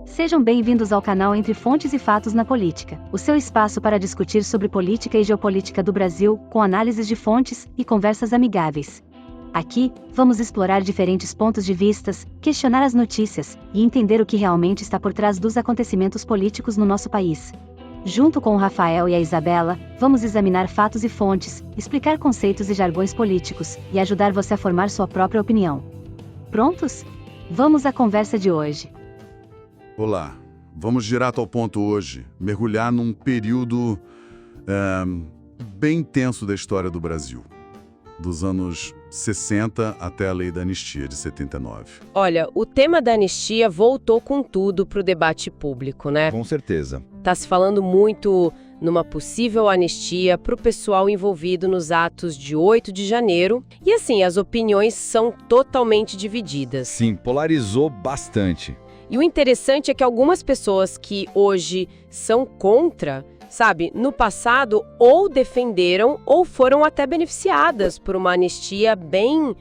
Sejam bem-vindos ao canal Entre Fontes e Fatos na Política, o seu espaço para discutir sobre política e geopolítica do Brasil, com análises de fontes e conversas amigáveis. Aqui, vamos explorar diferentes pontos de vistas, questionar as notícias e entender o que realmente está por trás dos acontecimentos políticos no nosso país. Junto com o Rafael e a Isabela, vamos examinar fatos e fontes, explicar conceitos e jargões políticos e ajudar você a formar sua própria opinião. Prontos? Vamos à conversa de hoje. Olá, vamos direto ao ponto hoje, mergulhar num período bem tenso da história do Brasil, dos anos 60 até a Lei da Anistia de 79. Olha, o tema da anistia voltou com tudo para o debate público, né? Com certeza. Tá se falando muito numa possível anistia para o pessoal envolvido nos atos de 8 de janeiro. E assim, as opiniões são totalmente divididas. Sim, polarizou bastante. E o interessante é que algumas pessoas que hoje são contra, sabe, no passado ou defenderam ou foram até beneficiadas por uma anistia bem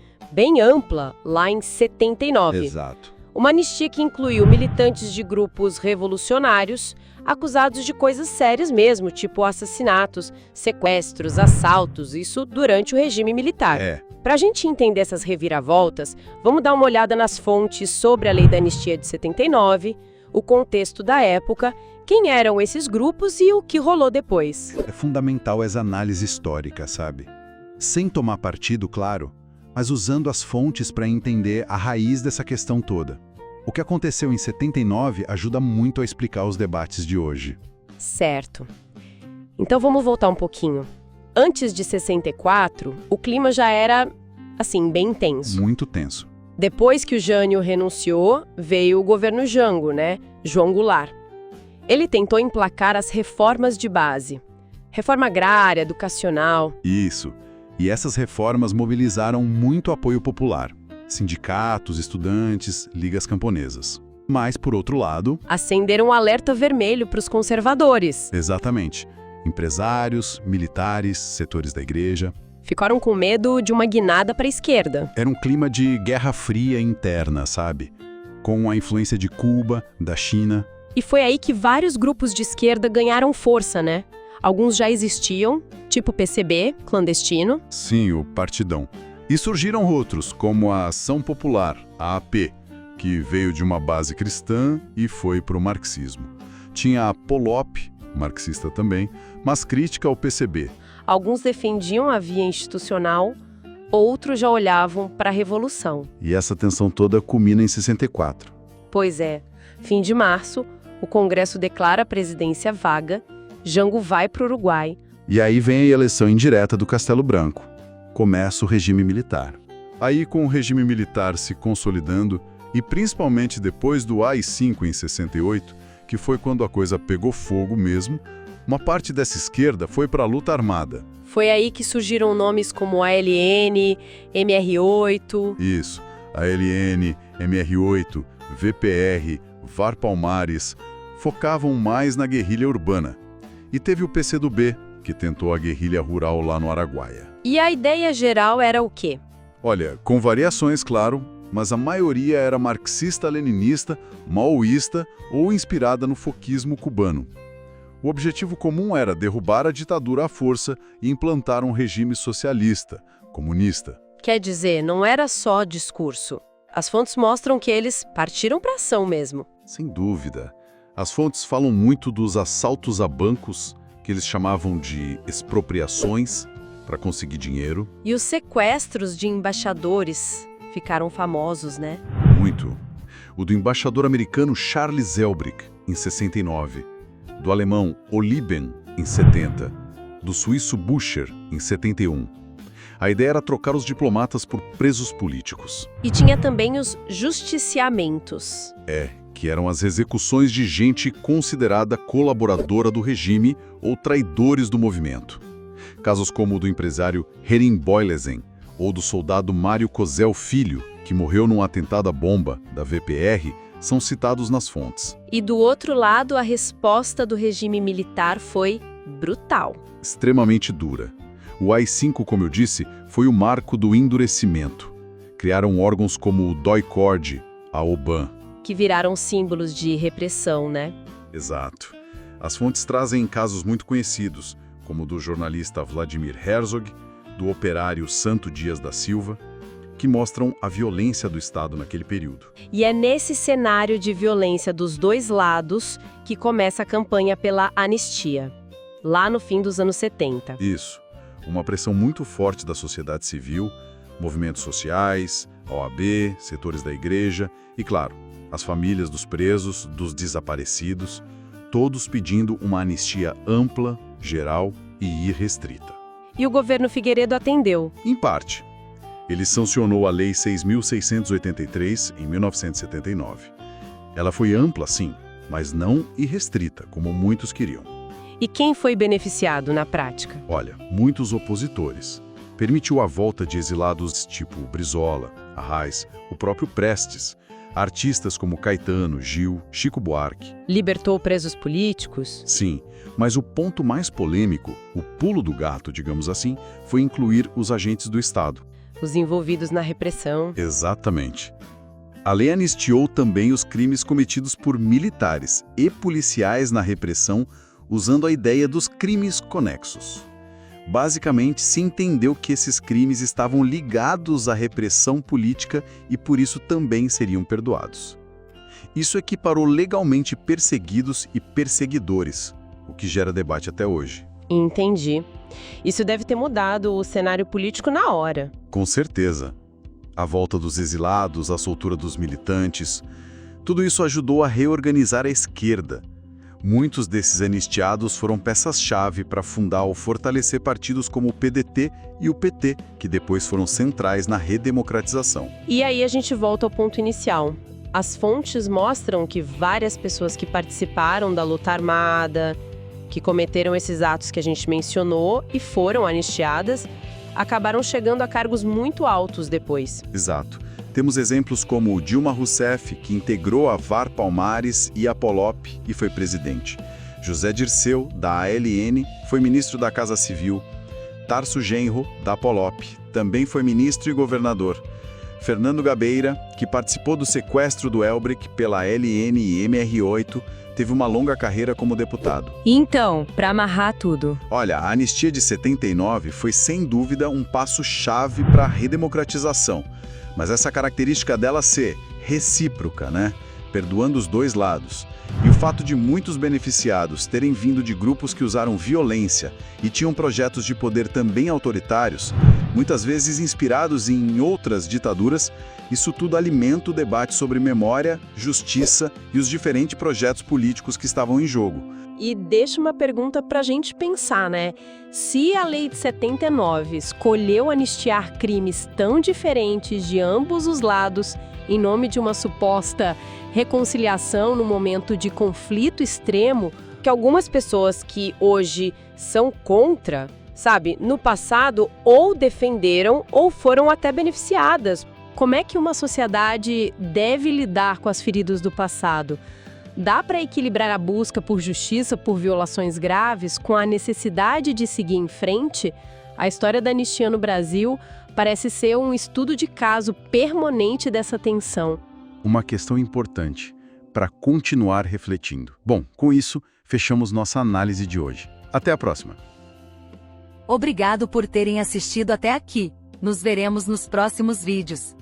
ampla, lá em 79. Exato. Uma anistia que incluiu militantes de grupos revolucionários acusados de coisas sérias mesmo, tipo assassinatos, sequestros, assaltos, isso durante o regime militar. Para a gente entender essas reviravoltas, vamos dar uma olhada nas fontes sobre a Lei da Anistia de 79, o contexto da época, quem eram esses grupos e o que rolou depois. É fundamental essa análise histórica, sabe? Sem tomar partido, claro, mas usando as fontes para entender a raiz dessa questão toda. O que aconteceu em 79 ajuda muito a explicar os debates de hoje. Certo. Então vamos voltar um pouquinho. Antes de 64, o clima já era, assim, bem tenso. Muito tenso. Depois que o Jânio renunciou, veio o governo Jango, né? João Goulart. Ele tentou emplacar as reformas de base. Reforma agrária, educacional. Isso. E essas reformas mobilizaram muito apoio popular. Sindicatos, estudantes, ligas camponesas. Mas, por outro lado... acenderam um alerta vermelho para os conservadores. Exatamente. Empresários, militares, setores da igreja. Ficaram com medo de uma guinada para a esquerda. Era um clima de guerra fria interna, sabe? Com a influência de Cuba, da China. E foi aí que vários grupos de esquerda ganharam força, né? Alguns já existiam, tipo o PCB, clandestino. Sim, o Partidão. E surgiram outros, como a Ação Popular, a AP, que veio de uma base cristã e foi para o marxismo. Tinha a POLOP, marxista também, mas crítica ao PCB. Alguns defendiam a via institucional, outros já olhavam para a Revolução. E essa tensão toda culmina em 64. Pois é, fim de março, o Congresso declara a presidência vaga, Jango vai para o Uruguai. E aí vem a eleição indireta do Castelo Branco. Começa o regime militar. Aí, com o regime militar se consolidando, e principalmente depois do AI-5 em 68, que foi quando a coisa pegou fogo mesmo, uma parte dessa esquerda foi para a luta armada. Foi aí que surgiram nomes como ALN, MR8... Isso, ALN, MR8, VPR, VAR Palmares, focavam mais na guerrilha urbana. E teve o PCdoB, que tentou a guerrilha rural lá no Araguaia. E a ideia geral era o quê? Olha, com variações, claro, mas a maioria era marxista-leninista, maoísta ou inspirada no foquismo cubano. O objetivo comum era derrubar a ditadura à força e implantar um regime socialista, comunista. Quer dizer, não era só discurso. As fontes mostram que eles partiram para ação mesmo. Sem dúvida. As fontes falam muito dos assaltos a bancos, que eles chamavam de expropriações, para conseguir dinheiro. E os sequestros de embaixadores ficaram famosos, né? Muito. O do embaixador americano Charles Zelbrick, em 69. Do alemão Oliben, em 70. Do suíço Bucher, em 71. A ideia era trocar os diplomatas por presos políticos. E tinha também os justiciamentos. Que eram as execuções de gente considerada colaboradora do regime ou traidores do movimento. Casos como o do empresário Herin Boylesen, ou do soldado Mário Cosel Filho, que morreu num atentado à bomba da VPR, são citados nas fontes. E do outro lado, a resposta do regime militar foi brutal. Extremamente dura. O AI-5, como eu disse, foi o marco do endurecimento. Criaram órgãos como o DOI-CORD, a OBAN. Que viraram símbolos de repressão, né? Exato. As fontes trazem casos muito conhecidos, como o do jornalista Vladimir Herzog, do operário Santo Dias da Silva, que mostram a violência do Estado naquele período. E é nesse cenário de violência dos dois lados que começa a campanha pela anistia, lá no fim dos anos 70. Isso. Uma pressão muito forte da sociedade civil, movimentos sociais, OAB, setores da igreja e, claro, as famílias dos presos, dos desaparecidos, todos pedindo uma anistia ampla, geral e irrestrita. E o governo Figueiredo atendeu. Em parte. Ele sancionou a Lei 6.683 em 1979. Ela foi ampla, sim, mas não irrestrita, como muitos queriam. E quem foi beneficiado na prática? Olha, muitos opositores. Permitiu a volta de exilados tipo Brizola, Arraiz, o próprio Prestes, artistas como Caetano, Gil, Chico Buarque. Libertou presos políticos? Sim, mas o ponto mais polêmico, o pulo do gato, digamos assim, foi incluir os agentes do Estado. Os envolvidos na repressão. Exatamente. A lei anistiou também os crimes cometidos por militares e policiais na repressão, usando a ideia dos crimes conexos. Basicamente, se entendeu que esses crimes estavam ligados à repressão política e por isso também seriam perdoados. Isso equiparou legalmente perseguidos e perseguidores, o que gera debate até hoje. Entendi. Isso deve ter mudado o cenário político na hora. Com certeza. A volta dos exilados, a soltura dos militantes, tudo isso ajudou a reorganizar a esquerda. Muitos desses anistiados foram peças-chave para fundar ou fortalecer partidos como o PDT e o PT, que depois foram centrais na redemocratização. E aí a gente volta ao ponto inicial. As fontes mostram que várias pessoas que participaram da luta armada, que cometeram esses atos que a gente mencionou e foram anistiadas, acabaram chegando a cargos muito altos depois. Exato. Temos exemplos como Dilma Rousseff, que integrou a VAR Palmares e a Polop e foi presidente. José Dirceu, da ALN, foi ministro da Casa Civil. Tarso Genro, da Polop, também foi ministro e governador. Fernando Gabeira, que participou do sequestro do Elbrick pela LN e MR8, teve uma longa carreira como deputado. Então, para amarrar tudo. Olha, a anistia de 79 foi sem dúvida um passo-chave para a redemocratização. Mas essa característica dela ser recíproca, né? Perdoando os dois lados. E o fato de muitos beneficiados terem vindo de grupos que usaram violência e tinham projetos de poder também autoritários, muitas vezes inspirados em outras ditaduras, isso tudo alimenta o debate sobre memória, justiça e os diferentes projetos políticos que estavam em jogo. E deixa uma pergunta pra gente pensar, né? Se a lei de 79 escolheu anistiar crimes tão diferentes de ambos os lados em nome de uma suposta reconciliação no momento de conflito extremo, que algumas pessoas que hoje são contra, sabe, no passado ou defenderam ou foram até beneficiadas. Como é que uma sociedade deve lidar com as feridas do passado? Dá para equilibrar a busca por justiça por violações graves com a necessidade de seguir em frente? A história da anistia no Brasil parece ser um estudo de caso permanente dessa tensão. Uma questão importante para continuar refletindo. Bom, com isso, fechamos nossa análise de hoje. Até a próxima. Obrigado por terem assistido até aqui. Nos veremos nos próximos vídeos.